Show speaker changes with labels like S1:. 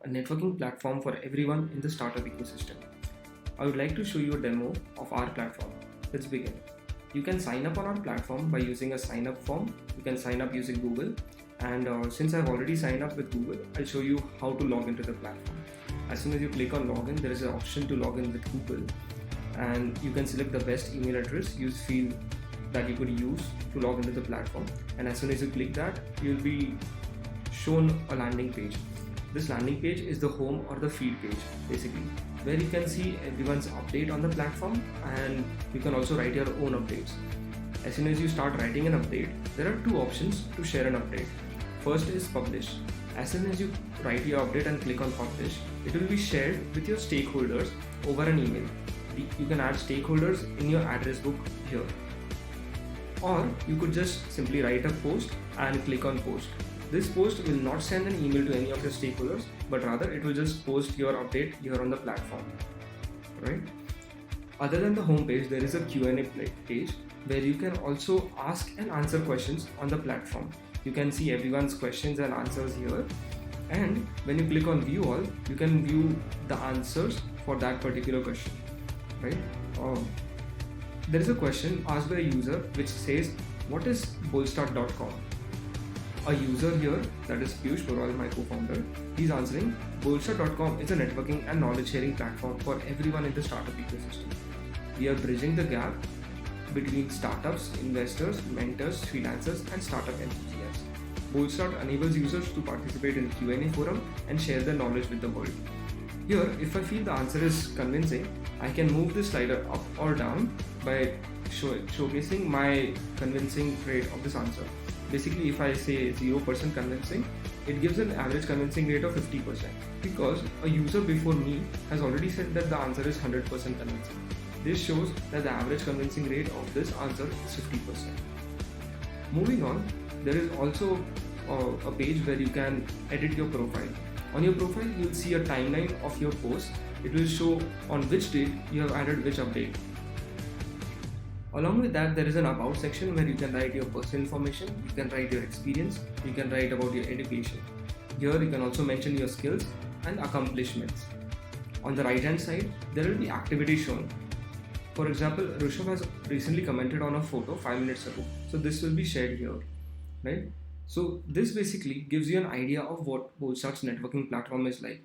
S1: a networking platform for everyone in the startup ecosystem. I would like to show you a demo of our platform. Let's begin. You can sign up on our platform by using a sign up form. You can sign up using Google, and since I've already signed up with Google, I'll show you how to log into the platform. As soon as you click on login, there is an option to log in with Google, and you can select the best email address you feel that you could use to log into the platform. And as soon as you click that, you'll be shown a landing page. This landing page is the home or the feed page, basically, where you can see everyone's update on the platform, and you can also write your own updates. As soon as you start writing an update, there are two options to share an update. First is publish. As soon as you write your update and click on publish, it will be shared with your stakeholders over an email. You can add stakeholders in your address book here. Or you could just simply write a post and click on post. This post will not send an email to any of your stakeholders, but rather it will just post your update here on the platform, right? Other than the home page, there is a Q&A page where you can also ask and answer questions on the platform. You can see everyone's questions and answers here, and when you click on view all, you can view the answers for that particular question, right? There is a question asked by a user which says, what is Bolstart.com? A user here, that is Piyush Pural, my co-founder, he's answering, Bolstart.com is a networking and knowledge sharing platform for everyone in the startup ecosystem. We are bridging the gap between startups, investors, mentors, freelancers, and startup enthusiasts. Bolstart enables users to participate in Q&A forum and share their knowledge with the world. Here, if I feel the answer is convincing, I can move the slider up or down by showcasing my convincing rate of this answer. Basically, if I say 0% convincing, it gives an average convincing rate of 50%, because a user before me has already said that the answer is 100% convincing. This shows that the average convincing rate of this answer is 50%. Moving on, there is also a page where you can edit your profile. On your profile, you will see a timeline of your post. It will show on which date you have added which update. Along with that, there is an about section where you can write your personal information, you can write your experience, you can write about your education. Here you can also mention your skills and accomplishments. On the right hand side, there will be activities shown. For example, Rishabh has recently commented on a photo 5 minutes ago, so this will be shared here, right? So this basically gives you an idea of what Bolstart's networking platform is like.